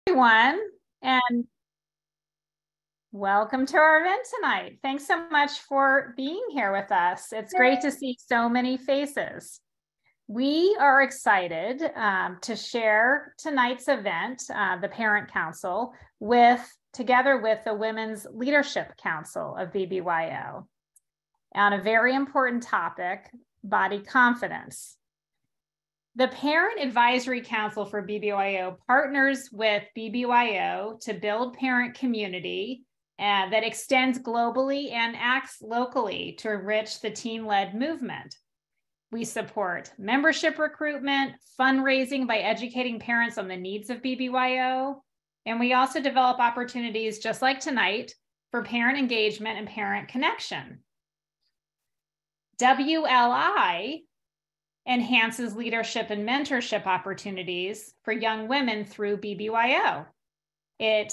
Everyone, and welcome to our event tonight. Thanks so much for being here with us. It's great to see so many faces. We are excited to share tonight's event, the Parent Council, together with the Women's Leadership Council of BBYO, on a very important topic, body confidence. The Parent Advisory Council for BBYO partners with BBYO to build parent community that extends globally and acts locally to enrich the teen-led movement. We support membership recruitment, fundraising by educating parents on the needs of BBYO, and we also develop opportunities just like tonight for parent engagement and parent connection. WLI enhances leadership and mentorship opportunities for young women through BBYO. It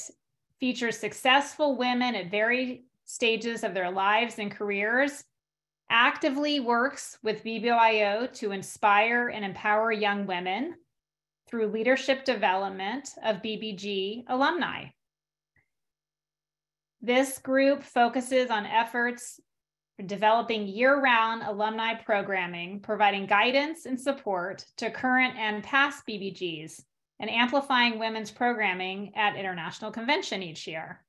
features successful women at various stages of their lives and careers, actively works with BBYO to inspire and empower young women through leadership development of BBG alumni. This group focuses on efforts developing year-round alumni programming, providing guidance and support to current and past BBGs, and amplifying women's programming at International Convention each year.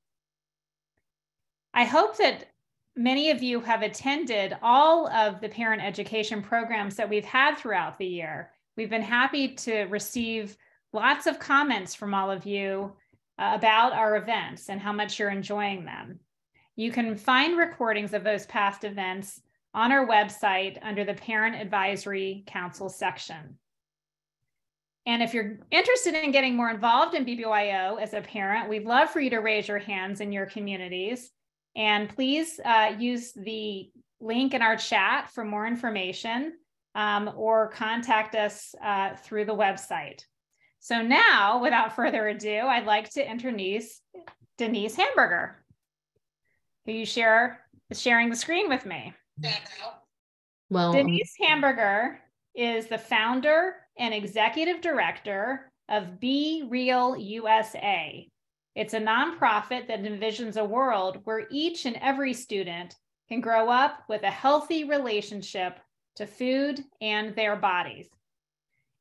I hope that many of you have attended all of the parent education programs that we've had throughout the year. We've been happy to receive lots of comments from all of you about our events and how much you're enjoying them. You can find recordings of those past events on our website under the Parent Advisory Council section. And if you're interested in getting more involved in BBYO as a parent, we'd love for you to raise your hands in your communities. And please use the link in our chat for more information or contact us through the website. So now, without further ado, I'd like to introduce Denise Hamburger, who is sharing the screen with me. Well, Denise Hamburger is the founder and executive director of Be Real USA. It's a nonprofit that envisions a world where each and every student can grow up with a healthy relationship to food and their bodies.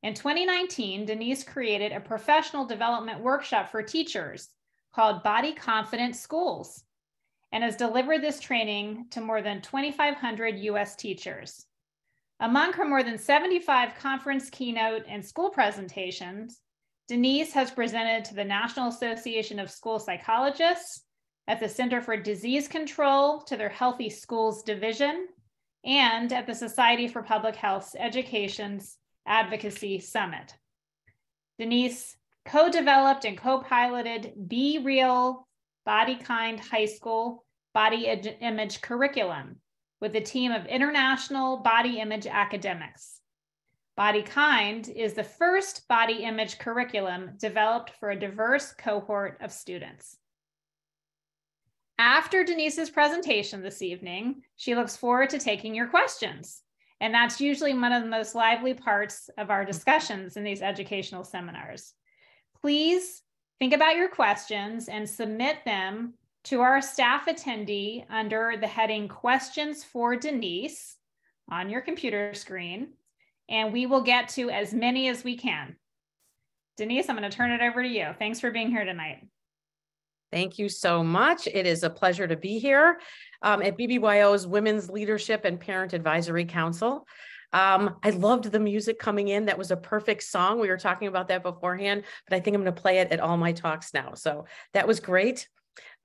In 2019, Denise created a professional development workshop for teachers called Body Confident Schools, and has delivered this training to more than 2,500 US teachers. Among her more than 75 conference keynote and school presentations, Denise has presented to the National Association of School Psychologists, at the Center for Disease Control to their Healthy Schools Division, and at the Society for Public Health Education's Advocacy Summit. Denise co-developed and co-piloted Be Real Body Kind High School Body Image Curriculum with a team of international body image academics. Body Kind is the first body image curriculum developed for a diverse cohort of students. After Denise's presentation this evening, she looks forward to taking your questions. And that's usually one of the most lively parts of our discussions in these educational seminars. Please think about your questions and submit them to our staff attendee under the heading Questions for Denise on your computer screen, and we will get to as many as we can. Denise, I'm going to turn it over to you. Thanks for being here tonight. thank you so much. It is a pleasure to be here at BBYO's Women's Leadership and Parent Advisory Council. I loved the music coming in. That was a perfect song. We were talking about that beforehand, but I think I'm going to play it at all my talks now. So that was great.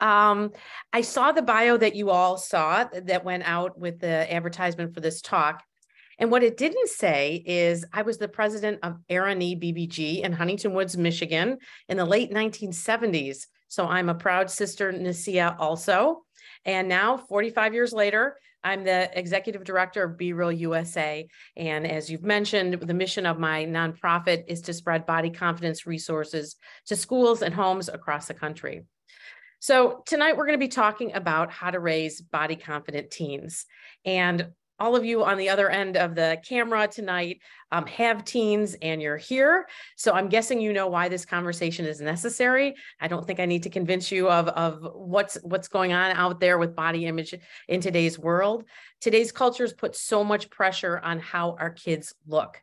I saw the bio that you all saw that went out with the advertisement for this talk. And what it didn't say is I was the president of Arani BBG in Huntington Woods, Michigan in the late 1970s. So I'm a proud sister Nasia also. And now 45 years later, I'm the executive director of Be Real USA. And as you've mentioned, the mission of my nonprofit is to spread body confidence resources to schools and homes across the country. So tonight we're going to be talking about how to raise body confident teens. And all of you on the other end of the camera tonight have teens and you're here. So I'm guessing you know why this conversation is necessary. I don't think I need to convince you of what's going on out there with body image in today's world. Today's cultures put so much pressure on how our kids look.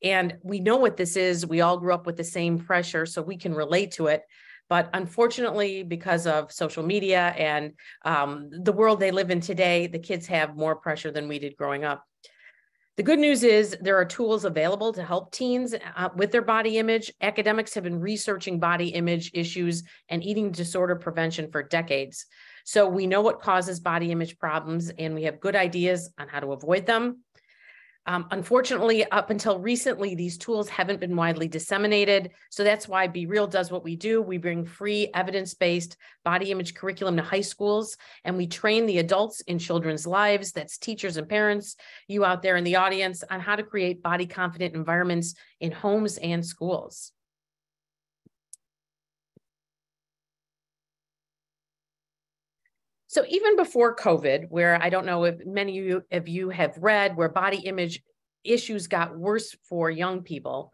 And we know what this is. We all grew up with the same pressure, so we can relate to it. But unfortunately, because of social media and the world they live in today, the kids have more pressure than we did growing up. The good news is there are tools available to help teens with their body image. Academics have been researching body image issues and eating disorder prevention for decades. So we know what causes body image problems, and we have good ideas on how to avoid them. Unfortunately, up until recently, these tools haven't been widely disseminated. So that's why Be Real does what we do. We bring free evidence-based body image curriculum to high schools, and we train the adults in children's lives, that's teachers and parents, you out there in the audience, on how to create body confident environments in homes and schools. So even before COVID, where I don't know if many of you have read, where body image issues got worse for young people,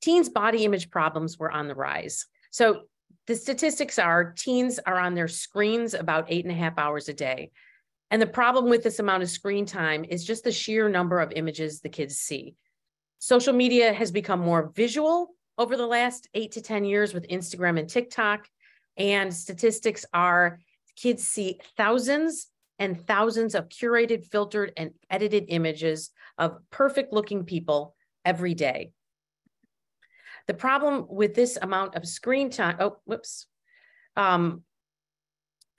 teens' body image problems were on the rise. So the statistics are teens are on their screens about 8.5 hours a day. And the problem with this amount of screen time is just the sheer number of images the kids see. Social media has become more visual over the last 8 to 10 years with Instagram and TikTok. And statistics are kids see thousands and thousands of curated, filtered, and edited images of perfect looking people every day. The problem with this amount of screen time,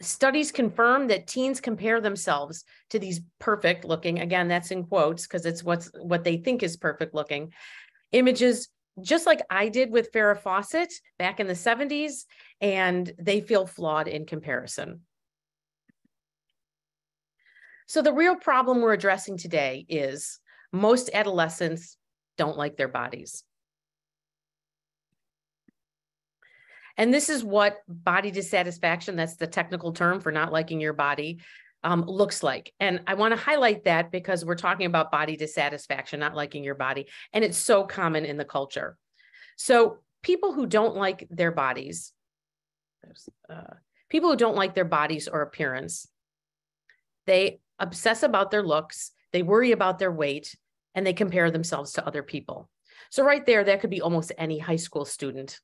studies confirm that teens compare themselves to these perfect looking, again, that's in quotes because it's what they think is perfect looking images, just like I did with Farrah Fawcett back in the 70s, and they feel flawed in comparison. So the real problem we're addressing today is most adolescents don't like their bodies. And this is what body dissatisfaction, that's the technical term for not liking your body, looks like. And I want to highlight that because we're talking about body dissatisfaction, not liking your body. And it's so common in the culture. So people who don't like their bodies, or appearance, they obsess about their looks, they worry about their weight, and they compare themselves to other people. So right there, that could be almost any high school student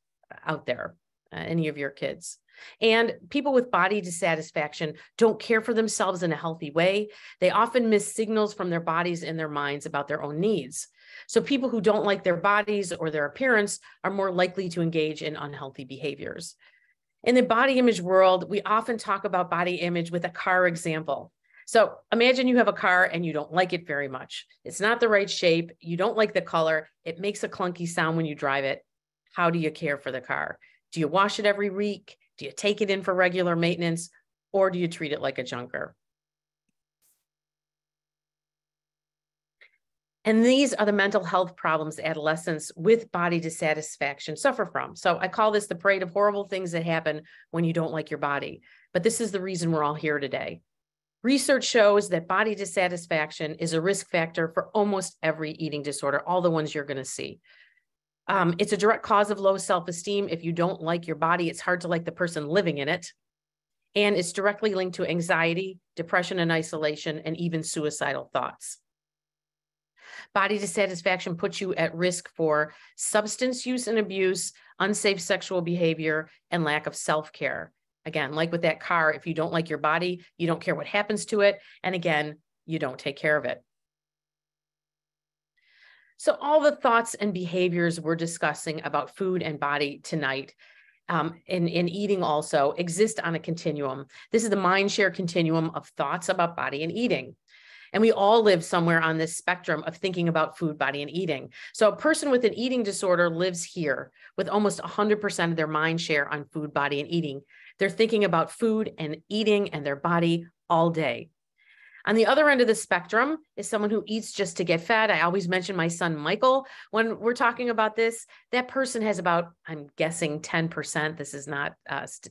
out there, any of your kids. And people with body dissatisfaction don't care for themselves in a healthy way. They often miss signals from their bodies and their minds about their own needs. So people who don't like their bodies or their appearance are more likely to engage in unhealthy behaviors. In the body image world, we often talk about body image with a car example. So imagine you have a car and you don't like it very much. It's not the right shape. You don't like the color. It makes a clunky sound when you drive it. How do you care for the car? Do you wash it every week? Do you take it in for regular maintenance? Or do you treat it like a junker? And these are the mental health problems adolescents with body dissatisfaction suffer from. So I call this the parade of horrible things that happen when you don't like your body. But this is the reason we're all here today. Research shows that body dissatisfaction is a risk factor for almost every eating disorder, all the ones you're going to see. It's a direct cause of low self-esteem. If you don't like your body, it's hard to like the person living in it. And it's directly linked to anxiety, depression and isolation, and even suicidal thoughts. Body dissatisfaction puts you at risk for substance use and abuse, unsafe sexual behavior, and lack of self-care. Again, like with that car, if you don't like your body, you don't care what happens to it. And again, you don't take care of it. So all the thoughts and behaviors we're discussing about food and body tonight, in eating also, exist on a continuum. This is the mind share continuum of thoughts about body and eating. And we all live somewhere on this spectrum of thinking about food, body, and eating. So a person with an eating disorder lives here with almost 100% of their mind share on food, body, and eating. They're thinking about food and eating and their body all day. On the other end of the spectrum is someone who eats just to get fed. I always mention my son, Michael, when we're talking about this. That person has about, I'm guessing 10%. This is not,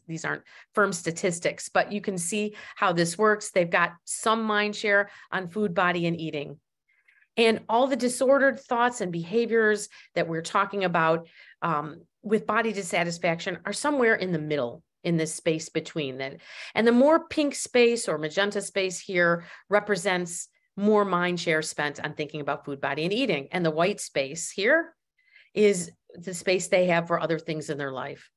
these aren't firm statistics, but you can see how this works. They've got some mind share on food, body, and eating. And all the disordered thoughts and behaviors that we're talking about with body dissatisfaction are somewhere in the middle, in this space between that. And the more pink space or magenta space here represents more mind share spent on thinking about food, body, and eating. And the white space here is the space they have for other things in their life.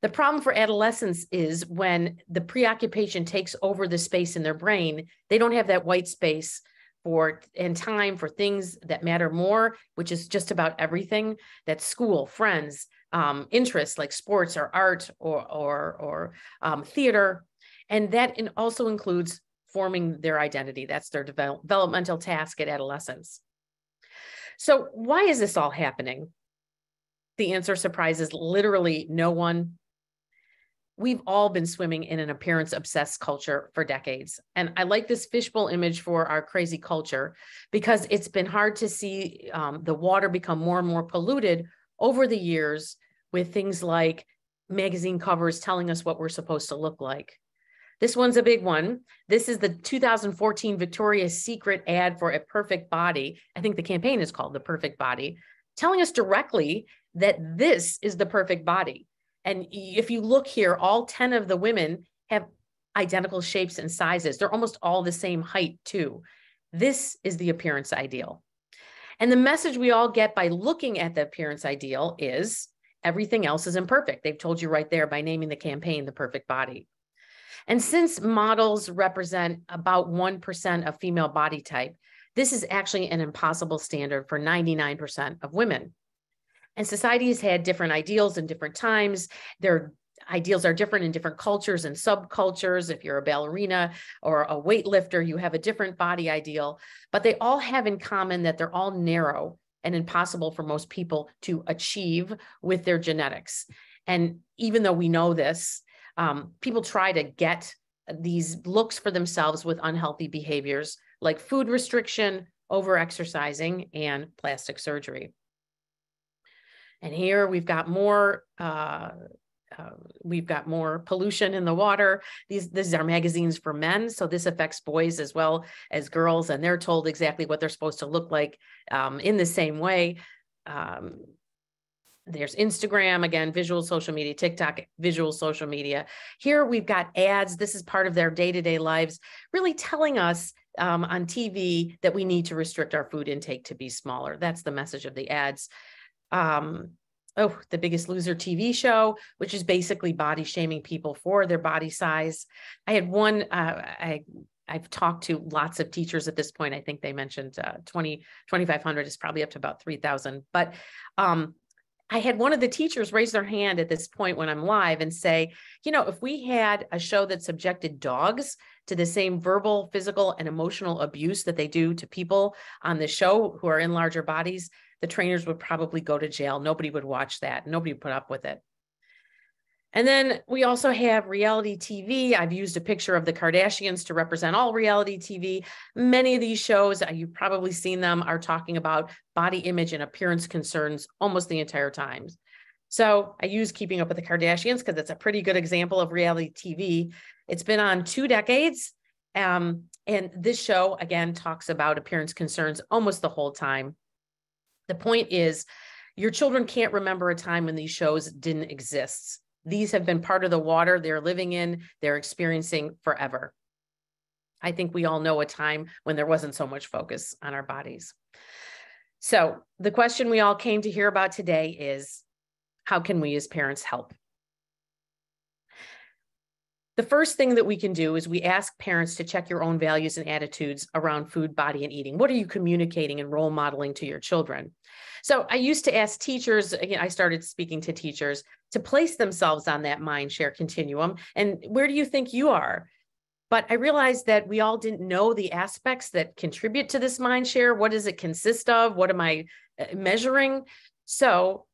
The problem for adolescents is when the preoccupation takes over the space in their brain, they don't have that white space and time for things that matter more, which is just about everything. That's school, friends, interests like sports or art or theater. And that also includes forming their identity. That's their developmental task at adolescence. So why is this all happening? The answer surprises literally no one. We've all been swimming in an appearance-obsessed culture for decades. And I like this fishbowl image for our crazy culture because it's been hard to see the water become more and more polluted over the years with things like magazine covers telling us what we're supposed to look like. This one's a big one. This is the 2014 Victoria's Secret ad for a perfect body. I think the campaign is called The Perfect Body, telling us directly that this is the perfect body. And if you look here, all 10 of the women have identical shapes and sizes. They're almost all the same height too. This is the appearance ideal. And the message we all get by looking at the appearance ideal is everything else is imperfect. They've told you right there by naming the campaign, The Perfect Body. And since models represent about 1% of female body type, this is actually an impossible standard for 99% of women. And society has had different ideals in different times. Their ideals are different in different cultures and subcultures. If you're a ballerina or a weightlifter, you have a different body ideal, but they all have in common that they're all narrow and impossible for most people to achieve with their genetics. And even though we know this, people try to get these looks for themselves with unhealthy behaviors like food restriction, over-exercising, and plastic surgery. And here we've got more pollution in the water. These are magazines for men, so this affects boys as well as girls, and they're told exactly what they're supposed to look like in the same way. There's Instagram, again, visual social media, TikTok, visual social media. Here we've got ads. This is part of their day-to-day lives, really telling us on TV that we need to restrict our food intake to be smaller. That's the message of the ads. The Biggest Loser TV show, which is basically body shaming people for their body size. I had one, I've talked to lots of teachers at this point. I think they mentioned 2,500 is probably up to about 3,000. But I had one of the teachers raise their hand at this point when I'm live and say, you know, if we had a show that subjected dogs to the same verbal, physical, and emotional abuse that they do to people on the show who are in larger bodies, the trainers would probably go to jail. Nobody would watch that. Nobody would put up with it. And then we also have reality TV. I've used a picture of the Kardashians to represent all reality TV. Many of these shows, you've probably seen them, are talking about body image and appearance concerns almost the entire time. So I use Keeping Up with the Kardashians because it's a pretty good example of reality TV. It's been on 2 decades. And this show, again, talks about appearance concerns almost the whole time. The point is, your children can't remember a time when these shows didn't exist. These have been part of the water they're living in, they're experiencing forever. I think we all know a time when there wasn't so much focus on our bodies. So the question we all came to hear about today is, how can we as parents help? The first thing that we can do is we ask parents to check your own values and attitudes around food, body, and eating. What are you communicating and role modeling to your children? So I used to ask teachers, again, I started speaking to teachers, to place themselves on that mind share continuum. And where do you think you are? But I realized that we all didn't know the aspects that contribute to this mind share. What does it consist of? What am I measuring? So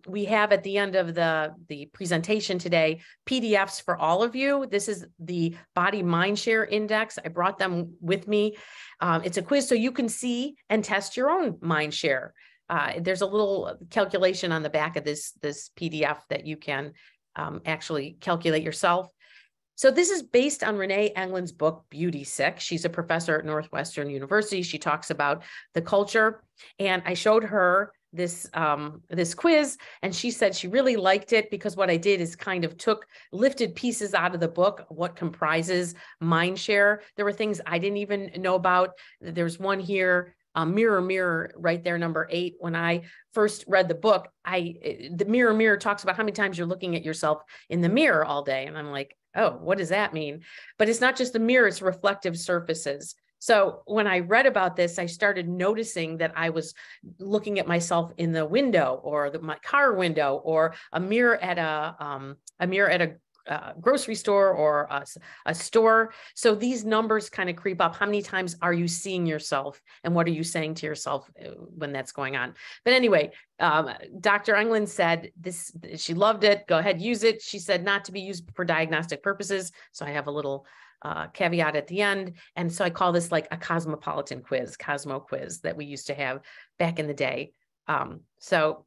we have at the end of the presentation today, PDFs for all of you. This is the Body Mind Share Index. I brought them with me. It's a quiz so you can see and test your own mind share. There's a little calculation on the back of this PDF that you can actually calculate yourself. So this is based on Renee England's book, Beauty Sick. She's a professor at Northwestern University. She talks about the culture. And I showed her this quiz, and she said she really liked it because what I did is kind of lifted pieces out of the book, what comprises mind share. There were things I didn't even know about. There's one here, mirror, mirror, right there, number 8. When I first read the book, the mirror talks about how many times you're looking at yourself in the mirror all day. And I'm like, oh, what does that mean? But it's not just the mirror, it's reflective surfaces. So when I read about this, I started noticing that I was looking at myself in the window or my car window or a mirror at a grocery store or a store. So these numbers kind of creep up. How many times are you seeing yourself and what are you saying to yourself when that's going on? But anyway, Dr. England said this, she loved it. Go ahead, use it. She said not to be used for diagnostic purposes. So I have a little caveat at the end. And so I call this like a cosmopolitan quiz, Cosmo quiz that we used to have back in the day. And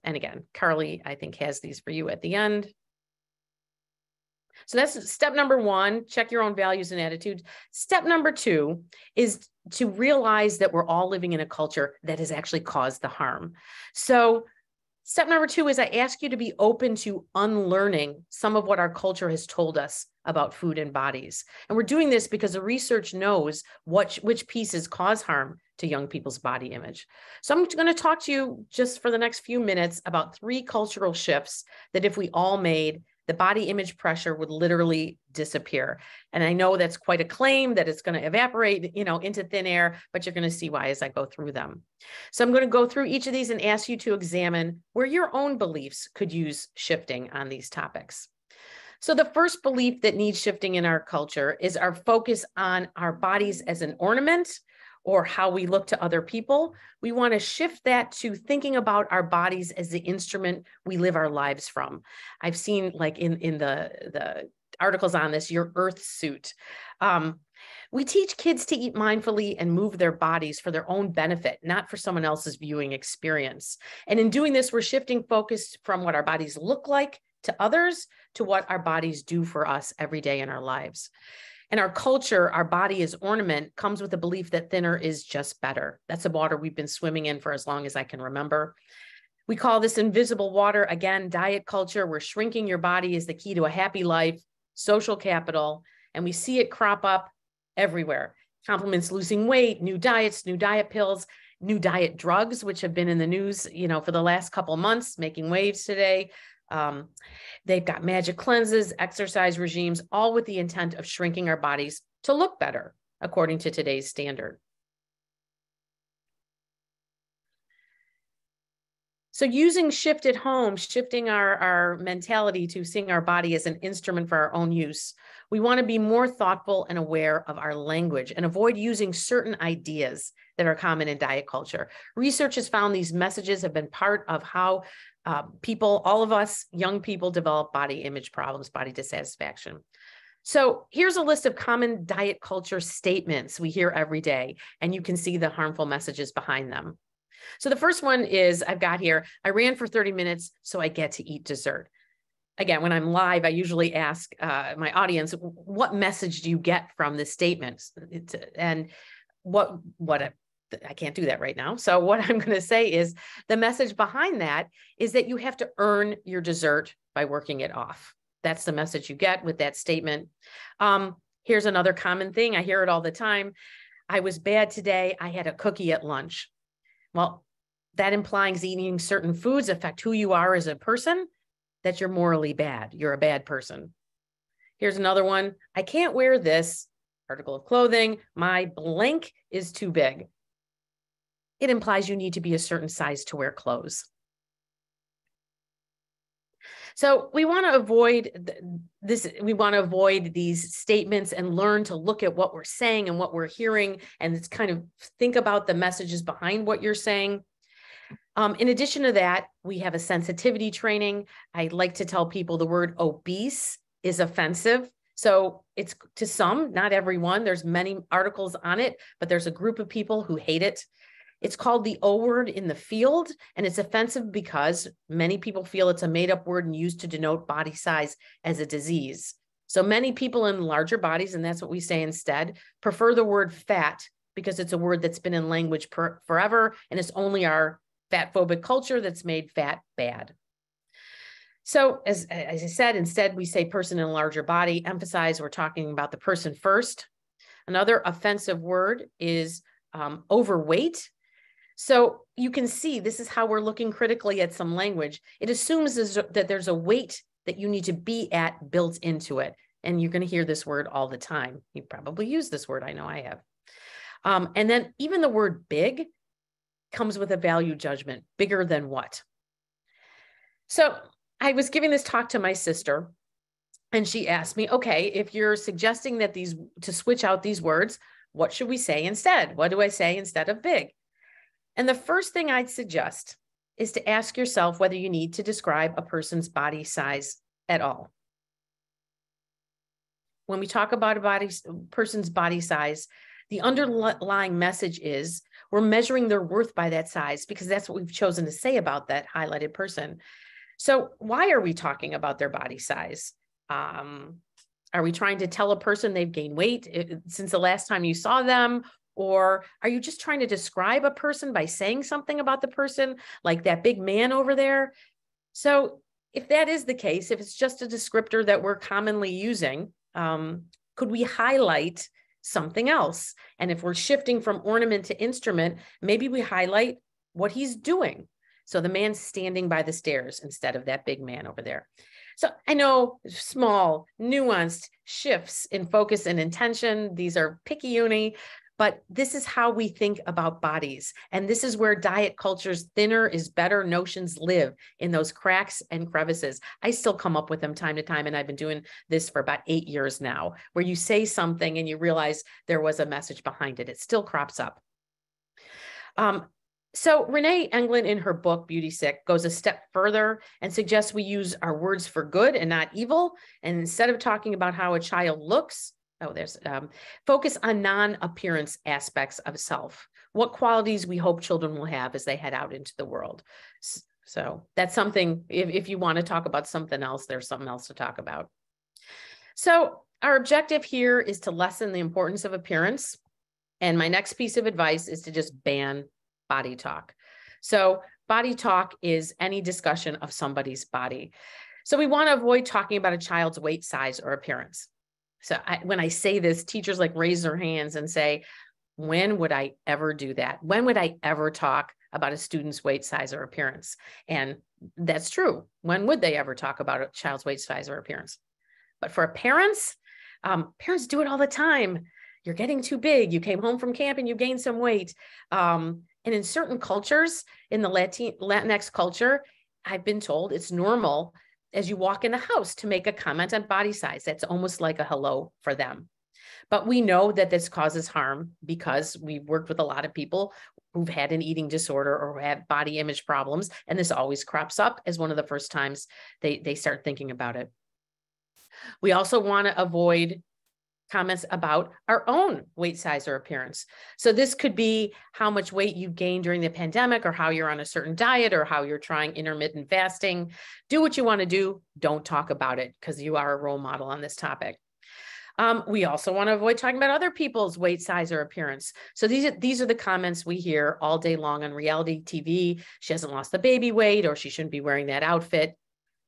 again, Carly, I think has these for you at the end. So that's step number 1, check your own values and attitudes. Step number 2 is to realize that we're all living in a culture that has actually caused the harm. So step number 2 is I ask you to be open to unlearning some of what our culture has told us about food and bodies. And we're doing this because the research knows which pieces cause harm to young people's body image. So I'm going to talk to you just for the next few minutes about 3 cultural shifts that if we all made, the body image pressure would literally disappear. And I know that's quite a claim that it's going to evaporate, into thin air, but you're going to see why as I go through them. So I'm going to go through each of these and ask you to examine where your own beliefs could use shifting on these topics. So the first belief that needs shifting in our culture is our focus on our bodies as an ornament or how we look to other people. We want to shift that to thinking about our bodies as the instrument we live our lives from. I've seen like in the articles on this, your earth suit. We teach kids to eat mindfully and move their bodies for their own benefit, not for someone else's viewing experience. And in doing this, we're shifting focus from what our bodies look like to others to what our bodies do for us every day in our lives. In our culture, our body as ornament comes with the belief that thinner is just better. That's the water we've been swimming in for as long as I can remember. We call this invisible water, again, diet culture, where shrinking your body is the key to a happy life, social capital, and we see it crop up everywhere. Compliments losing weight, new diets, new diet pills, new diet drugs, which have been in the news, for the last couple of months, making waves today. They've got magic cleanses, exercise regimes, all with the intent of shrinking our bodies to look better, according to today's standard. So using Shift at Home, shifting our mentality to seeing our body as an instrument for our own use, we want to be more thoughtful and aware of our language and avoid using certain ideas that are common in diet culture. Research has found these messages have been part of how all of us, young people, develop body image problems, body dissatisfaction. So here's a list of common diet culture statements we hear every day, and you can see the harmful messages behind them. So the first one is, I've got here, I ran for 30 minutes, so I get to eat dessert. Again, when I'm live, I usually ask my audience, what message do you get from this statement? And I can't do that right now. So what I'm going to say is the message behind that is that you have to earn your dessert by working it off. That's the message you get with that statement. Here's another common thing. I hear it all the time. I was bad today. I had a cookie at lunch. Well, that implies eating certain foods affect who you are as a person, that you're morally bad. You're a bad person. Here's another one. I can't wear this article of clothing. My blank is too big. It implies you need to be a certain size to wear clothes. So we want to avoid this. We want to avoid these statements and learn to look at what we're saying and what we're hearing, and it's kind of think about the messages behind what you're saying. In addition to that, we have a sensitivity training. I like to tell people the word obese is offensive. So it's to some, not everyone. There's many articles on it, but there's a group of people who hate it. It's called the O word in the field, and it's offensive because many people feel it's a made-up word and used to denote body size as a disease. So many people in larger bodies, and that's what we say instead, prefer the word fat because it's a word that's been in language forever, and it's only our fat-phobic culture that's made fat bad. So as I said, instead we say person in a larger body, emphasize we're talking about the person first. Another offensive word is overweight. So you can see this is how we're looking critically at some language. It assumes that there's a weight that you need to be at built into it. And you're going to hear this word all the time. You probably use this word. I know I have. And then even the word big comes with a value judgment. Bigger than what? So I was giving this talk to my sister, and she asked me, okay, if you're suggesting that to switch out these words, what should we say instead? What do I say instead of big? And the first thing I'd suggest is to ask yourself whether you need to describe a person's body size at all. When we talk about a person's body size, the underlying message is we're measuring their worth by that size because that's what we've chosen to say about that highlighted person. So why are we talking about their body size? Are we trying to tell a person they've gained weight since the last time you saw them? Or are you just trying to describe a person by saying something about the person, like that big man over there? So if that is the case, if it's just a descriptor that we're commonly using, could we highlight something else? And if we're shifting from ornament to instrument, maybe we highlight what he's doing. So the man's standing by the stairs instead of that big man over there. So I know small, nuanced shifts in focus and intention. These are picky uni, but this is how we think about bodies. And this is where diet culture's thinner is better notions live, in those cracks and crevices. I still come up with them time to time, and I've been doing this for about 8 years now, where you say something and you realize there was a message behind it. It still crops up. So Renee Englund in her book, Beauty Sick, goes a step further and suggests we use our words for good and not evil. And instead of talking about how a child looks, focus on non-appearance aspects of self. What qualities we hope children will have as they head out into the world. So that's something, if you want to talk about something else, there's something else to talk about. So our objective here is to lessen the importance of appearance. And my next piece of advice is to just ban body talk. So body talk is any discussion of somebody's body. So we want to avoid talking about a child's weight, size, or appearance. So when I say this, teachers like raise their hands and say, when would I ever do that? When would I ever talk about a student's weight, size, or appearance? And that's true. When would they ever talk about a child's weight, size, or appearance? But for parents, parents do it all the time. You're getting too big. You came home from camp and you gained some weight. And in certain cultures, in the Latinx culture, I've been told it's normal as you walk in the house to make a comment on body size. That's almost like a hello for them. But we know that this causes harm because we've worked with a lot of people who've had an eating disorder or have body image problems. And this always crops up as one of the first times they start thinking about it. We also want to avoid comments about our own weight, size, or appearance. So this could be how much weight you've gained during the pandemic, or how you're on a certain diet, or how you're trying intermittent fasting. Do what you want to do. Don't talk about it because you are a role model on this topic. We also want to avoid talking about other people's weight, size, or appearance. So these are the comments we hear all day long on reality TV. She hasn't lost the baby weight, or she shouldn't be wearing that outfit.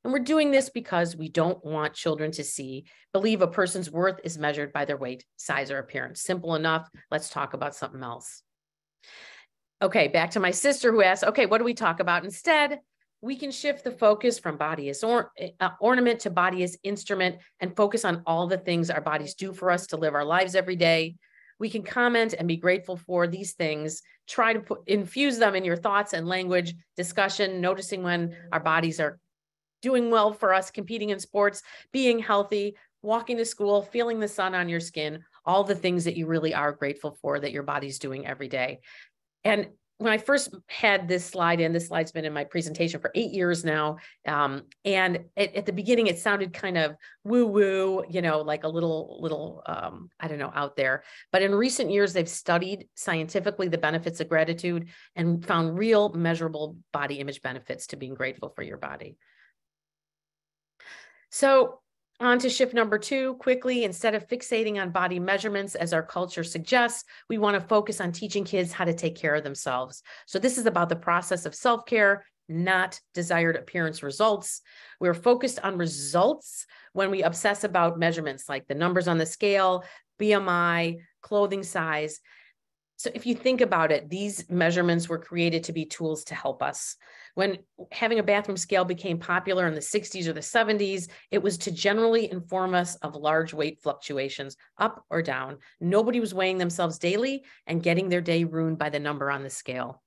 And we're doing this because we don't want children to believe a person's worth is measured by their weight, size, or appearance. Simple enough. Let's talk about something else. Okay, back to my sister who asked, okay, what do we talk about instead? We can shift the focus from body as ornament to body as instrument and focus on all the things our bodies do for us to live our lives every day. We can comment and be grateful for these things. Try to infuse them in your thoughts and language, discussion, noticing when our bodies are doing well for us, competing in sports, being healthy, walking to school, feeling the sun on your skin, all the things that you really are grateful for that your body's doing every day. And when I first had this slide in, this slide's been in my presentation for 8 years now. And at the beginning, it sounded kind of woo-woo, you know, like a little, I don't know, out there. But in recent years, they've studied scientifically the benefits of gratitude and found real measurable body image benefits to being grateful for your body. So on to shift number 2, quickly, instead of fixating on body measurements as our culture suggests, we want to focus on teaching kids how to take care of themselves. So this is about the process of self-care, not desired appearance results. We're focused on results when we obsess about measurements like the numbers on the scale, BMI, clothing size. So if you think about it, these measurements were created to be tools to help us. When having a bathroom scale became popular in the 60s or the 70s, it was to generally inform us of large weight fluctuations, up or down. Nobody was weighing themselves daily and getting their day ruined by the number on the scale.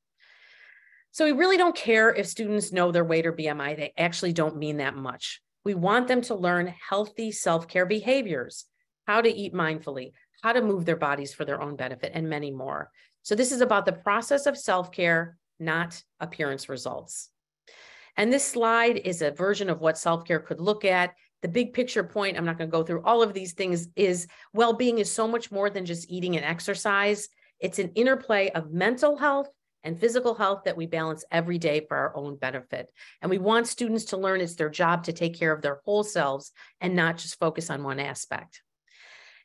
So we really don't care if students know their weight or BMI. They actually don't mean that much. We want them to learn healthy self-care behaviors, how to eat mindfully, how to move their bodies for their own benefit, and many more. So this is about the process of self-care, not appearance results. And this slide is a version of what self-care could look at. The big picture point, I'm not going to go through all of these things, is well-being is so much more than just eating and exercise. It's an interplay of mental health and physical health that we balance every day for our own benefit. And we want students to learn it's their job to take care of their whole selves and not just focus on one aspect.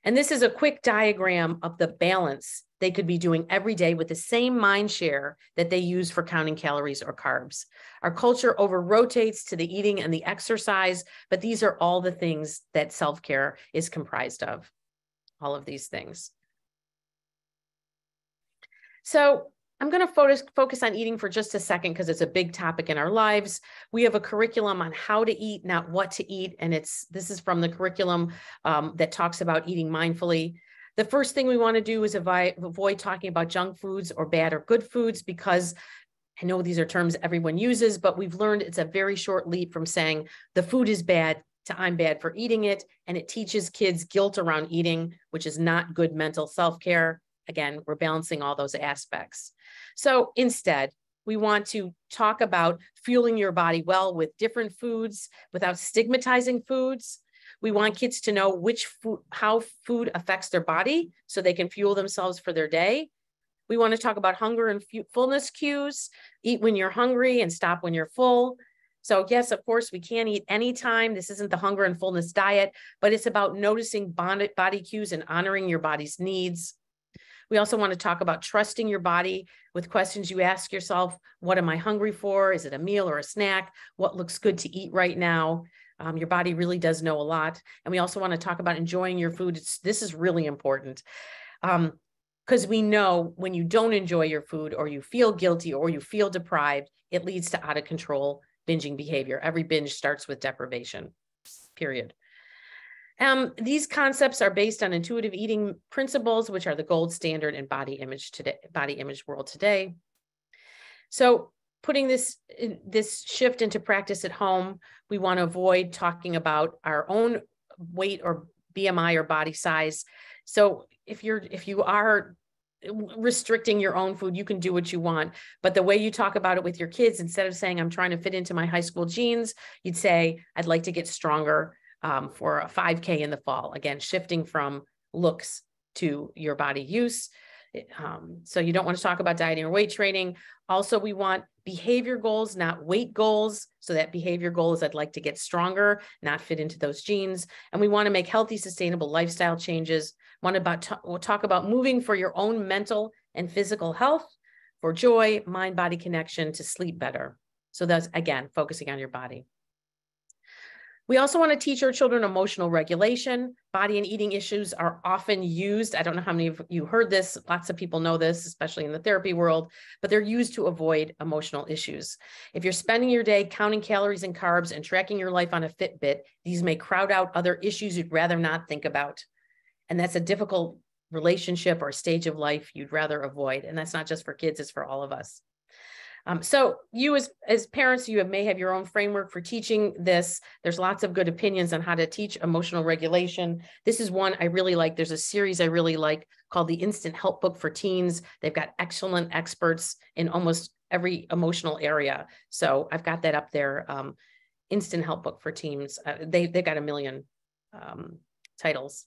And this is a quick diagram of the balance they could be doing every day with the same mind share that they use for counting calories or carbs. Our culture over-rotates to the eating and the exercise, but these are all the things that self-care is comprised of, all of these things. So I'm going to focus on eating for just a second because it's a big topic in our lives. We have a curriculum on how to eat, not what to eat. And this is from the curriculum that talks about eating mindfully. The first thing we want to do is avoid talking about junk foods or bad or good foods, because I know these are terms everyone uses, but we've learned it's a very short leap from saying the food is bad to I'm bad for eating it. And it teaches kids guilt around eating, which is not good mental self-care. Again, we're balancing all those aspects. So instead, we want to talk about fueling your body well with different foods without stigmatizing foods. We want kids to know how food affects their body so they can fuel themselves for their day. We want to talk about hunger and fullness cues, eat when you're hungry and stop when you're full. So yes, of course, we can't eat anytime. This isn't the hunger and fullness diet, but it's about noticing body cues and honoring your body's needs. We also want to talk about trusting your body with questions you ask yourself. What am I hungry for? Is it a meal or a snack? What looks good to eat right now? Your body really does know a lot. And we also want to talk about enjoying your food. This is really important because we know when you don't enjoy your food or you feel guilty or you feel deprived, it leads to out of control binging behavior. Every binge starts with deprivation, period. These concepts are based on intuitive eating principles, which are the gold standard in body image world today. So putting this shift into practice at home, we want to avoid talking about our own weight or BMI or body size. So if you are restricting your own food, you can do what you want. But the way you talk about it with your kids, instead of saying, I'm trying to fit into my high school jeans, you'd say, I'd like to get stronger for a 5K in the fall. Again, shifting from looks to your body use. So you don't want to talk about dieting or weight training. Also, we want behavior goals, not weight goals. So that behavior goal is I'd like to get stronger, not fit into those jeans. And we want to make healthy, sustainable lifestyle changes. We'll talk about moving for your own mental and physical health, for joy, mind-body connection, to sleep better. So that's, again, focusing on your body. We also want to teach our children emotional regulation. Body and eating issues are often used. I don't know how many of you heard this. Lots of people know this, especially in the therapy world, but they're used to avoid emotional issues. If you're spending your day counting calories and carbs and tracking your life on a Fitbit, these may crowd out other issues you'd rather not think about. And that's a difficult relationship or stage of life you'd rather avoid. And that's not just for kids, it's for all of us. So you as parents, you may have your own framework for teaching this. There's lots of good opinions on how to teach emotional regulation. This is one I really like. There's a series I really like called the Instant Help Book for Teens. They've got excellent experts in almost every emotional area. So I've got that up there. Instant Help Book for Teens. They've got a million titles.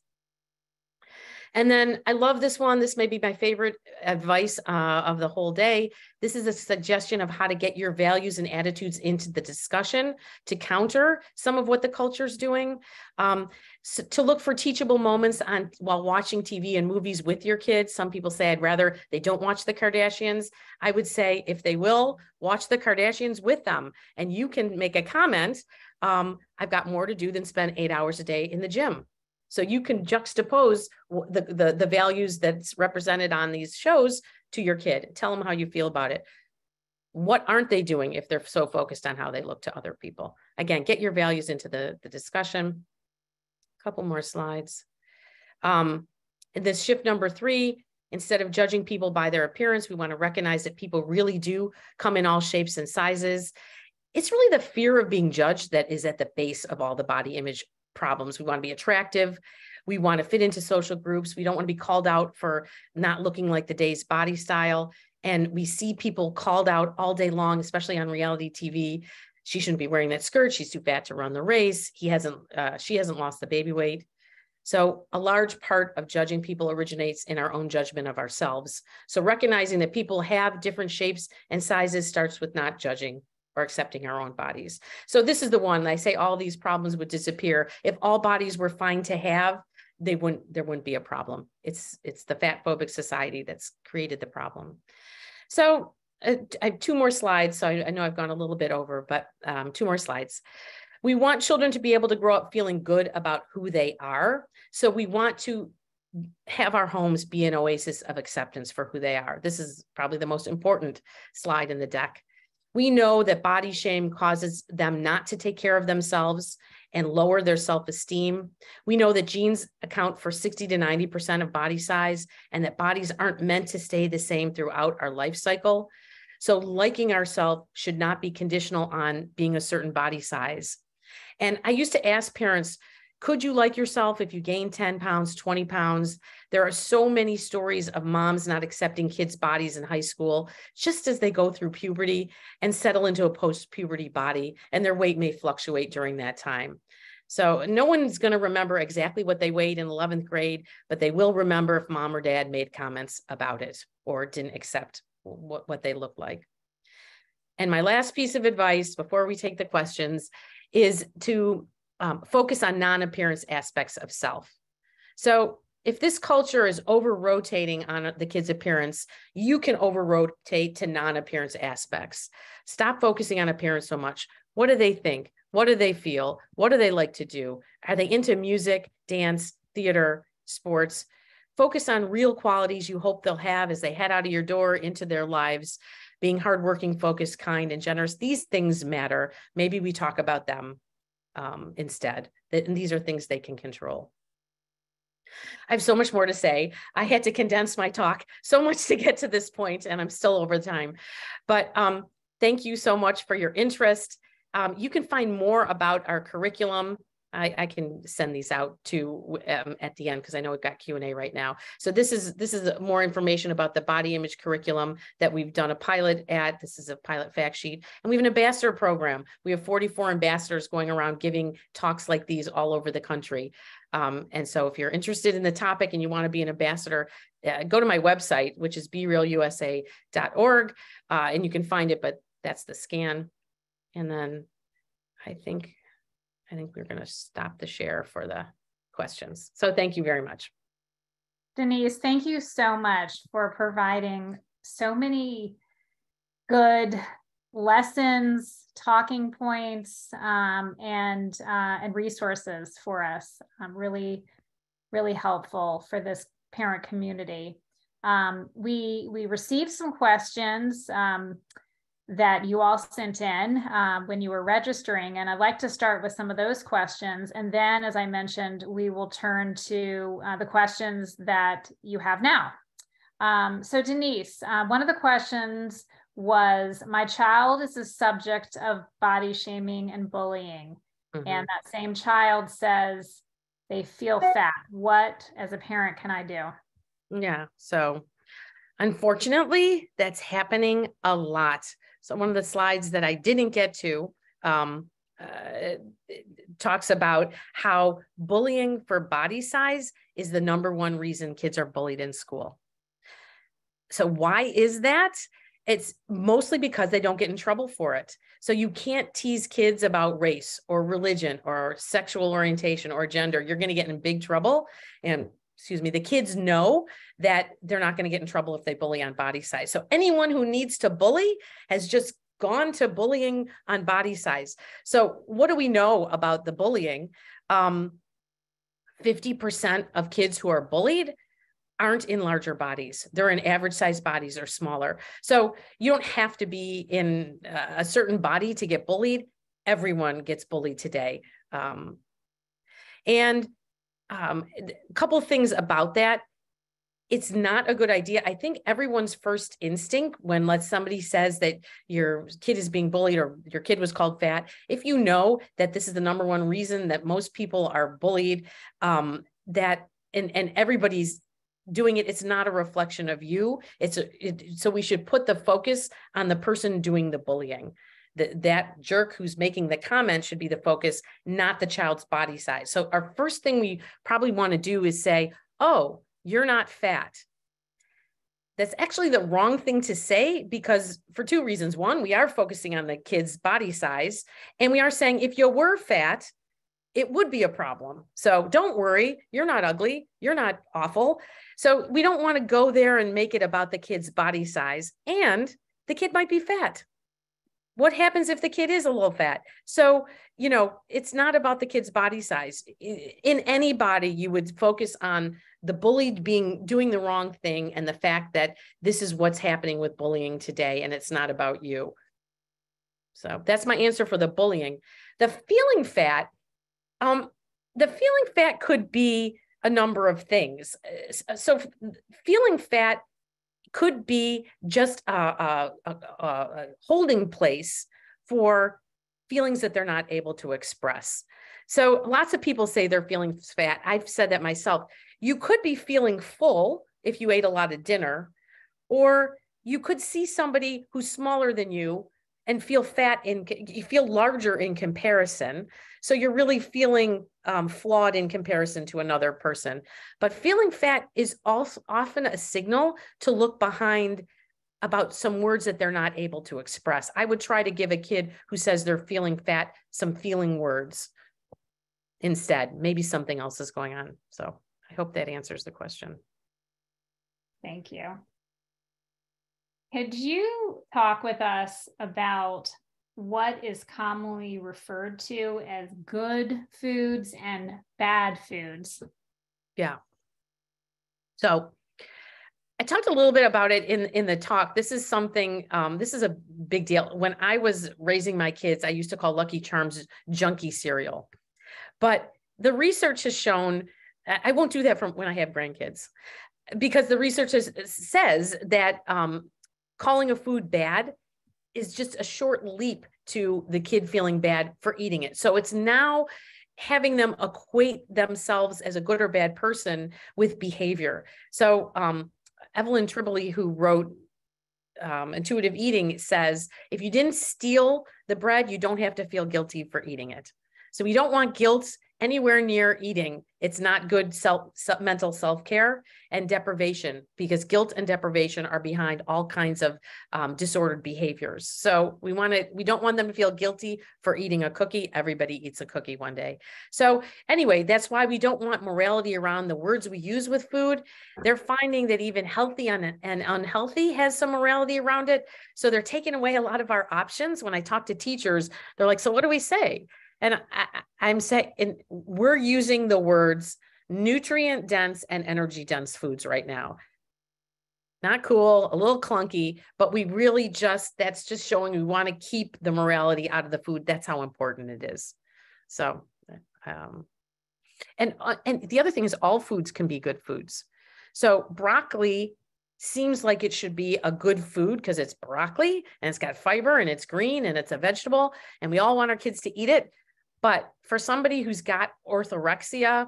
And then I love this one. This may be my favorite advice of the whole day. This is a suggestion of how to get your values and attitudes into the discussion to counter some of what the culture is doing. So to look for teachable moments while watching TV and movies with your kids. Some people say I'd rather they don't watch the Kardashians. I would say if they will, watch the Kardashians with them. And you can make a comment. I've got more to do than spend 8 hours a day in the gym. So you can juxtapose the values that's represented on these shows to your kid. Tell them how you feel about it. What aren't they doing if they're so focused on how they look to other people? Again, get your values into the discussion. A couple more slides. This shift number 3, instead of judging people by their appearance, we want to recognize that people really do come in all shapes and sizes. It's really the fear of being judged that is at the base of all the body image problems. We want to be attractive. We want to fit into social groups. We don't want to be called out for not looking like the day's body style. And we see people called out all day long, especially on reality TV. She shouldn't be wearing that skirt. She's too fat to run the race. She hasn't lost the baby weight. So a large part of judging people originates in our own judgment of ourselves. So recognizing that people have different shapes and sizes starts with not judging or accepting our own bodies. So this is the one I say all these problems would disappear. If all bodies were fine to have, there wouldn't be a problem. It's the fat phobic society that's created the problem. So I have 2 more slides. So I know I've gone a little bit over, but 2 more slides. We want children to be able to grow up feeling good about who they are. So we want to have our homes be an oasis of acceptance for who they are. This is probably the most important slide in the deck. We know that body shame causes them not to take care of themselves and lower their self-esteem. We know that genes account for 60 to 90% of body size, and that bodies aren't meant to stay the same throughout our life cycle. So liking ourselves should not be conditional on being a certain body size. And I used to ask parents, could you like yourself if you gain 10 pounds, 20 pounds? There are so many stories of moms not accepting kids' bodies in high school, just as they go through puberty and settle into a post-puberty body, and their weight may fluctuate during that time. So no one's going to remember exactly what they weighed in 11th grade, but they will remember if mom or dad made comments about it or didn't accept what they look like. And my last piece of advice before we take the questions is to focus on non-appearance aspects of self. So if this culture is over-rotating on the kid's appearance, you can over-rotate to non-appearance aspects. Stop focusing on appearance so much. What do they think? What do they feel? What do they like to do? Are they into music, dance, theater, sports? Focus on real qualities you hope they'll have as they head out of your door into their lives, being hardworking, focused, kind, and generous. These things matter. Maybe we talk about them instead. And these are things they can control. I have so much more to say. I had to condense my talk so much to get to this point, and I'm still over time. But thank you so much for your interest. You can find more about our curriculum. I can send these out to at the end because I know we've got Q&A right now. So this is more information about the body image curriculum that we've done a pilot at. This is a pilot fact sheet. And we have an ambassador program. We have 44 ambassadors going around giving talks like these all over the country. And so if you're interested in the topic and you want to be an ambassador, go to my website, which is berealusa.org, and you can find it, but that's the scan. And then I think we're going to stop the share for the questions. So thank you very much. Denise, thank you so much for providing so many good lessons, talking points, and resources for us. Really, really helpful for this parent community. We received some questions that you all sent in when you were registering. And I'd like to start with some of those questions. And then, as I mentioned, we will turn to the questions that you have now. So Denise, one of the questions was, my child is the subject of body shaming and bullying. Mm-hmm. And that same child says they feel fat. What, as a parent, can I do? Yeah. So unfortunately, that's happening a lot. So one of the slides that I didn't get to talks about how bullying for body size is the #1 reason kids are bullied in school. So why is that? It's mostly because they don't get in trouble for it. So you can't tease kids about race or religion or sexual orientation or gender. You're going to get in big trouble. And excuse me, the kids know that they're not going to get in trouble if they bully on body size. So anyone who needs to bully has just gone to bullying on body size. So what do we know about the bullying? 50% of kids who are bullied aren't in larger bodies. They're in average size bodies or smaller. So you don't have to be in a certain body to get bullied. Everyone gets bullied today. And a couple of things about that. It's not a good idea. I think everyone's first instinct when somebody says that your kid is being bullied or your kid was called fat, if you know that this is the #1 reason that most people are bullied, that and everybody's doing it, it's not a reflection of you. So we should put the focus on the person doing the bullying. That jerk who's making the comment should be the focus, not the child's body size. So our first thing we probably want to do is say, oh, you're not fat. That's actually the wrong thing to say, because for 2 reasons. One, we are focusing on the kid's body size, and we are saying if you were fat, it would be a problem. So don't worry, you're not ugly, you're not awful. So we don't want to go there and make it about the kid's body size, and the kid might be fat. What happens if the kid is a little fat? So, it's not about the kid's body size. In any body, you would focus on the bullied doing the wrong thing and the fact that this is what's happening with bullying today, and it's not about you. So that's my answer for the bullying. The feeling fat, could be a number of things. So feeling fat could be just a holding place for feelings that they're not able to express. So lots of people say they're feeling fat. I've said that myself. You could be feeling full if you ate a lot of dinner, or you could see somebody who's smaller than you and feel you feel larger in comparison. So you're really feeling flawed in comparison to another person. But feeling fat is also often a signal to look behind about some words that they're not able to express. I would try to give a kid who says they're feeling fat some feeling words instead. Maybe something else is going on. So I hope that answers the question. Thank you. Could you talk with us about what is commonly referred to as good foods and bad foods? Yeah. So I talked a little bit about it in the talk. This is something, this is a big deal. When I was raising my kids, I used to call Lucky Charms junkie cereal. But the research has shown, I won't do that when I have grandkids, because the research says that calling a food bad is just a short leap to the kid feeling bad for eating it. So it's now having them equate themselves as a good or bad person with behavior. So Evelyn Tribole, who wrote Intuitive Eating, says, if you didn't steal the bread, you don't have to feel guilty for eating it. So we don't want guilt anywhere near eating. It's not good mental self-care and deprivation, because guilt and deprivation are behind all kinds of disordered behaviors. So we don't want them to feel guilty for eating a cookie. Everybody eats a cookie one day. So anyway, that's why we don't want morality around the words we use with food. They're finding that even healthy and unhealthy has some morality around it. So they're taking away a lot of our options. When I talk to teachers, they're like, so what do we say? And I'm saying, we're using the words nutrient dense and energy dense foods right now. Not cool, a little clunky, but we really that's just showing we want to keep the morality out of the food. That's how important it is. So, and the other thing is all foods can be good foods. So broccoli seems like it should be a good food because it's broccoli and it's got fiber and it's green and it's a vegetable and we all want our kids to eat it. But for somebody who's got orthorexia,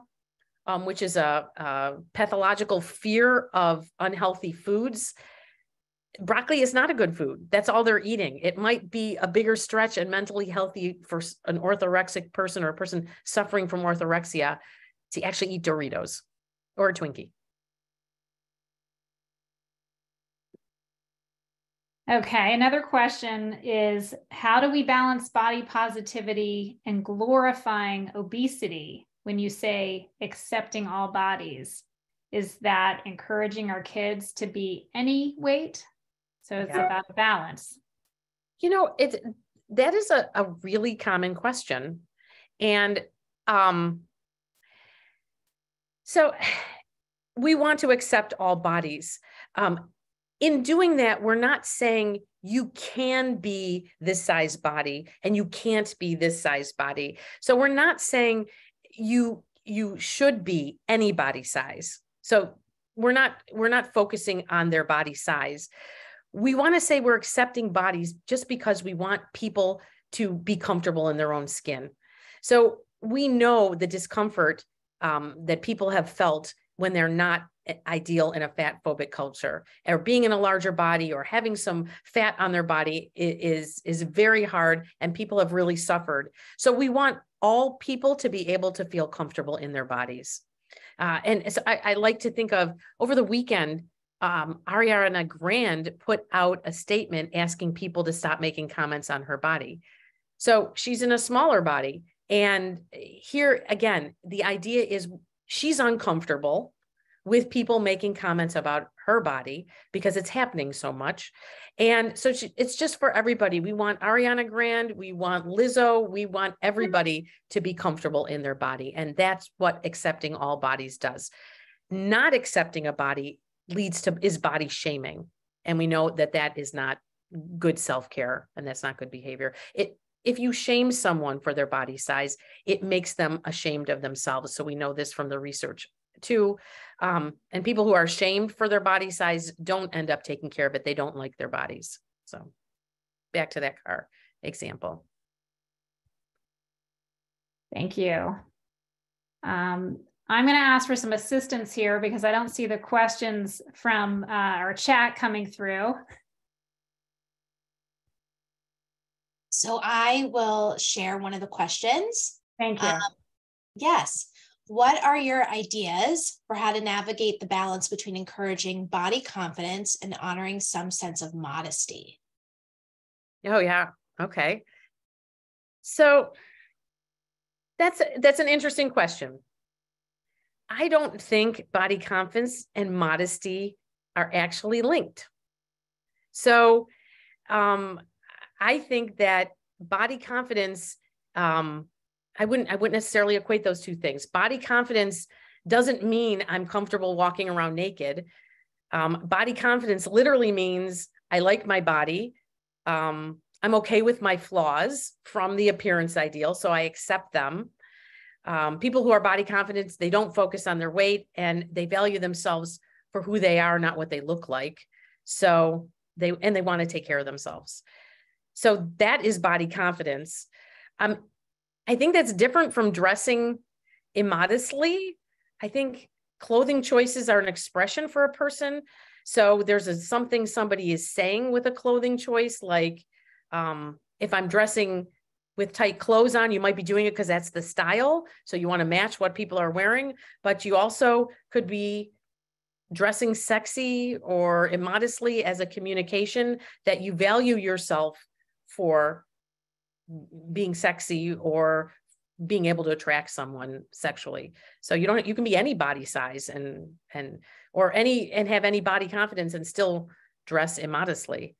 which is a pathological fear of unhealthy foods, broccoli is not a good food. That's all they're eating. It might be a bigger stretch and mentally healthy for an orthorexic person or a person suffering from orthorexia to actually eat Doritos or a Twinkie. Okay, another question is, how do we balance body positivity and glorifying obesity when you say accepting all bodies? Is that encouraging our kids to be any weight? So it's about a balance. You know, that is a really common question. And so we want to accept all bodies. In doing that, we're not saying you can be this size body and you can't be this size body. So we're not saying you should be any body size. So we're not focusing on their body size. We want to say we're accepting bodies just because we want people to be comfortable in their own skin. So we know the discomfort that people have felt when they're not ideal in a fat phobic culture, or being in a larger body or having some fat on their body is very hard, and people have really suffered. So we want all people to be able to feel comfortable in their bodies. And so I like to think of, over the weekend, Ariana Grande put out a statement asking people to stop making comments on her body. So she's in a smaller body. And here again, the idea is she's uncomfortable with people making comments about her body because it's happening so much. And so it's just for everybody. We want Ariana Grande, we want Lizzo, we want everybody to be comfortable in their body. And that's what accepting all bodies does. Not accepting a body is body shaming. And we know that that is not good self-care, and that's not good behavior. If you shame someone for their body size, it makes them ashamed of themselves. So we know this from the research too. And people who are shamed for their body size don't end up taking care of it. They don't like their bodies. So back to that car example. Thank you. I'm going to ask for some assistance here because I don't see the questions from our chat coming through. So I will share one of the questions. Thank you. Yes. What are your ideas for how to navigate the balance between encouraging body confidence and honoring some sense of modesty? Oh, yeah. Okay. So that's an interesting question. I don't think body confidence and modesty are actually linked. So I think that body confidence, I wouldn't necessarily equate those two things. Body confidence doesn't mean I'm comfortable walking around naked. Body confidence literally means I like my body. I'm okay with my flaws from the appearance ideal, so I accept them. People who are body confident, they don't focus on their weight and they value themselves for who they are, not what they look like. So they want to take care of themselves. So that is body confidence. I think that's different from dressing immodestly. I think clothing choices are an expression for a person. So there's something somebody is saying with a clothing choice, like if I'm dressing with tight clothes on, you might be doing it because that's the style. So you want to match what people are wearing, but you also could be dressing sexy or immodestly as a communication that you value yourself for being sexy or being able to attract someone sexually. So you can be any body size and have any body confidence and still dress immodestly.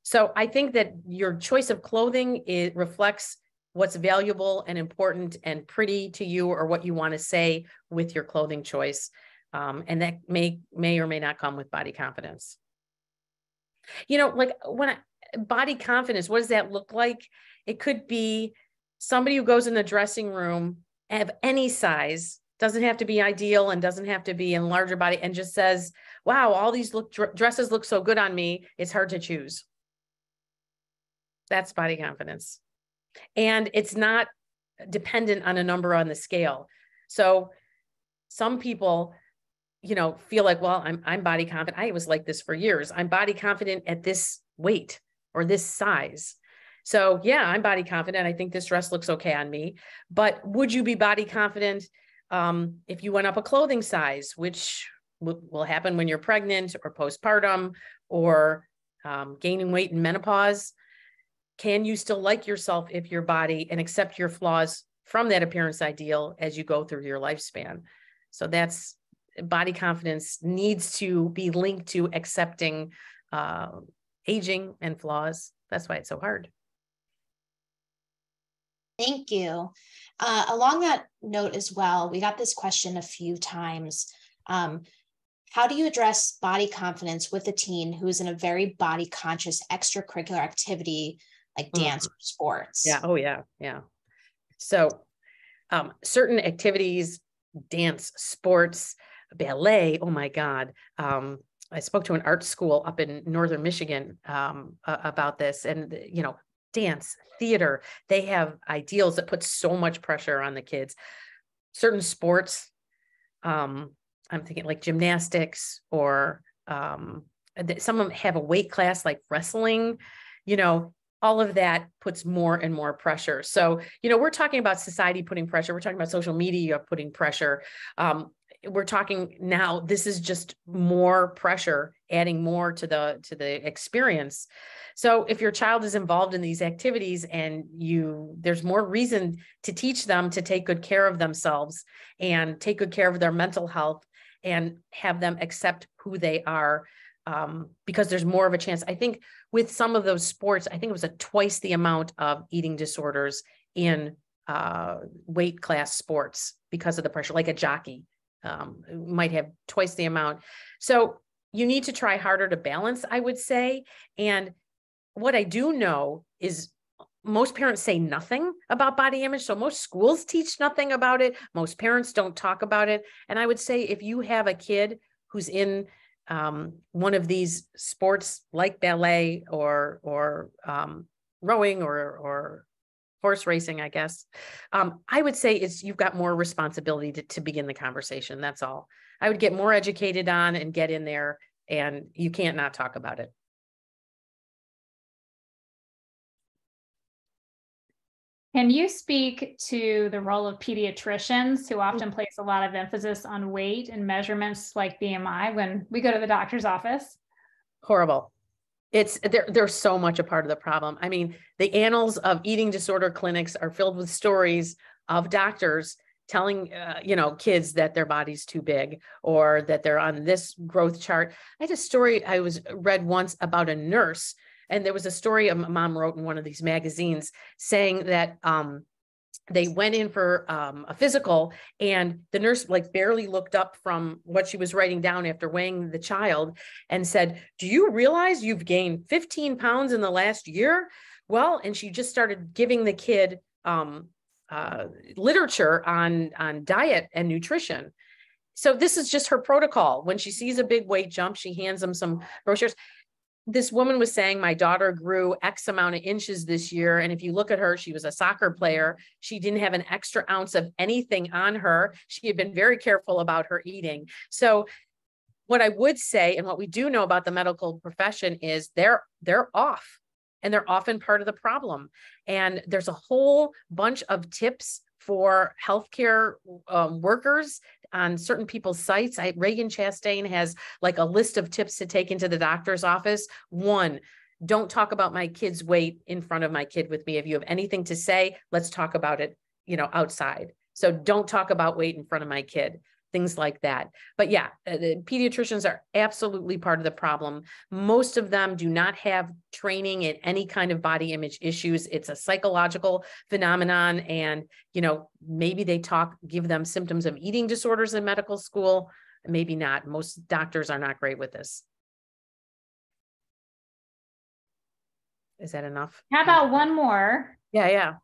So I think that your choice of clothing, it reflects what's valuable and important and pretty to you, or what you want to say with your clothing choice. And that may or may not come with body confidence. Like body confidence, what does that look like? It could be somebody who goes in the dressing room of any size doesn't have to be ideal and doesn't have to be in larger body, and just says, wow, all these dresses look so good on me, it's hard to choose. That's body confidence. And it's not dependent on a number on the scale. So some people, you know, feel like, well, I'm body confident. I was like this for years. I'm body confident at this weight or this size. So yeah, I'm body confident. I think this dress looks okay on me. But would you be body confident if you went up a clothing size, which will happen when you're pregnant or postpartum or gaining weight in menopause? Can you still like yourself if your body and accept your flaws from that appearance ideal as you go through your lifespan? So that's body confidence needs to be linked to accepting aging and flaws. That's why it's so hard. Thank you. Along that note as well, we got this question a few times. How do you address body confidence with a teen who is in a very body conscious extracurricular activity like dance or sports? Yeah. Oh, yeah. Yeah. So certain activities, dance, sports, ballet. Oh my God. I spoke to an art school up in Northern Michigan about this, and, you know, dance, theater, they have ideals that put so much pressure on the kids. Certain sports, I'm thinking like gymnastics, or some of them have a weight class like wrestling, you know, all of that puts more and more pressure. So, you know, we're talking about society putting pressure. We're talking about social media putting pressure. We're talking now, this is just more pressure, adding more to the experience. So if your child is involved in these activities and there's more reason to teach them to take good care of themselves and take good care of their mental health and have them accept who they are, because there's more of a chance. I think with some of those sports, I think it was twice the amount of eating disorders in weight class sports because of the pressure, like a jockey might have twice the amount. So you need to try harder to balance, I would say. And what I do know is most parents say nothing about body image. So most schools teach nothing about it. Most parents don't talk about it. And I would say if you have a kid who's in one of these sports like ballet or rowing or horse racing, I guess, I would say you've got more responsibility to begin the conversation. That's all. I would get more educated on and get in there, and you can't not talk about it. Can you speak to the role of pediatricians, who often place a lot of emphasis on weight and measurements like BMI when we go to the doctor's office? Horrible. They're so much a part of the problem. I mean, the annals of eating disorder clinics are filled with stories of doctors telling, kids that their body's too big or that they're on this growth chart. I had a story I read once about a nurse, and there was a story a mom wrote in one of these magazines saying that they went in for a physical, and the nurse like barely looked up from what she was writing down after weighing the child and said, "Do you realize you've gained 15 pounds in the last year?" Well, and she just started giving the kid literature on diet and nutrition. So this is just her protocol. When she sees a big weight jump, she hands them some brochures. This woman was saying, my daughter grew X amount of inches this year. And if you look at her, she was a soccer player. She didn't have an extra ounce of anything on her. She had been very careful about her eating. So what I would say, and what we do know about the medical profession, is they're off, and they're often part of the problem. And there's a whole bunch of tips for healthcare workers on certain people's sites. Reagan Chastain has like a list of tips to take into the doctor's office. 1, don't talk about my kid's weight in front of my kid with me. If you have anything to say, let's talk about it, outside. So don't talk about weight in front of my kid, things like that. But yeah, the pediatricians are absolutely part of the problem. Most of them do not have training in any kind of body image issues. It's a psychological phenomenon. And, maybe they give them symptoms of eating disorders in medical school. Maybe not. Most doctors are not great with this. Is that enough? How about one more? Yeah.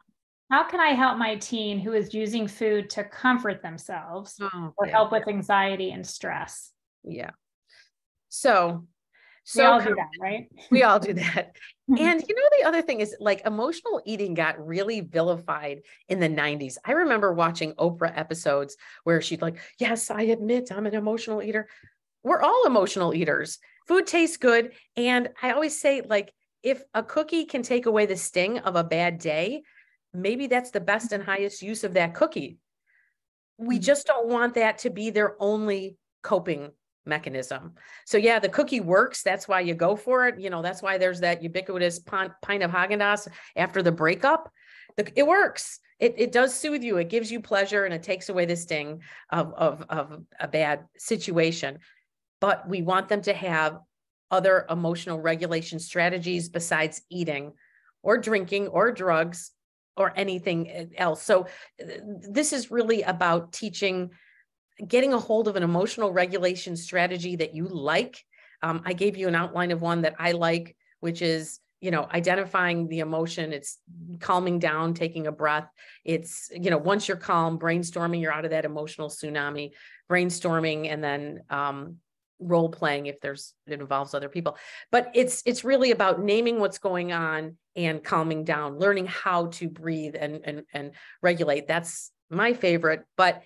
how can I help my teen who is using food to comfort themselves or help with anxiety and stress? Yeah. So we all do that, right? We all do that. And the other thing is, like, emotional eating got really vilified in the 90s. I remember watching Oprah episodes where she'd like, yes, I admit I'm an emotional eater. We're all emotional eaters. Food tastes good. And I always say, like, if a cookie can take away the sting of a bad day, maybe that's the best and highest use of that cookie. We just don't want that to be their only coping mechanism. So yeah, the cookie works. That's why you go for it. That's why there's that ubiquitous pint of Haagen-Dazs after the breakup. It works. It does soothe you. It gives you pleasure, and it takes away the sting of a bad situation. But we want them to have other emotional regulation strategies besides eating or drinking or drugs or anything else. So this is really about getting a hold of an emotional regulation strategy that you like. I gave you an outline of one that I like, which is, identifying the emotion. It's calming down, taking a breath. It's, once you're calm, brainstorming, you're out of that emotional tsunami, brainstorming, and then role playing if it involves other people. But it's really about naming what's going on and calming down, learning how to breathe and regulate. That's my favorite. But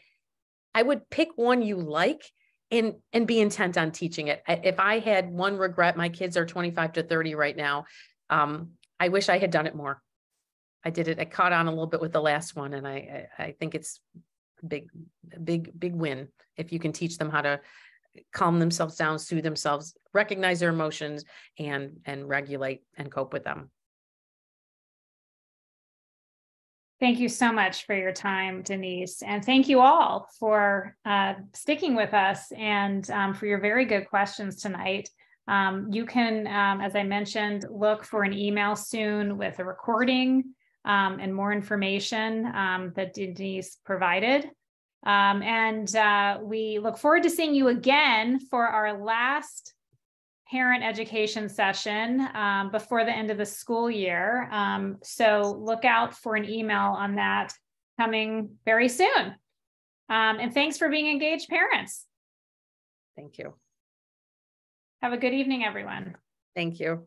I would pick one you like and be intent on teaching it. If I had one regret, my kids are 25 to 30 right now. I wish I had done it more. I did it. I caught on a little bit with the last one. And I think it's a big win if you can teach them how to calm themselves down, soothe themselves, recognize their emotions, and regulate and cope with them. Thank you so much for your time, Denise. And thank you all for sticking with us and for your very good questions tonight. You can, as I mentioned, look for an email soon with a recording and more information that Denise provided. We look forward to seeing you again for our last parent education session before the end of the school year. So look out for an email on that coming very soon. And thanks for being engaged parents. Thank you. Have a good evening, everyone. Thank you.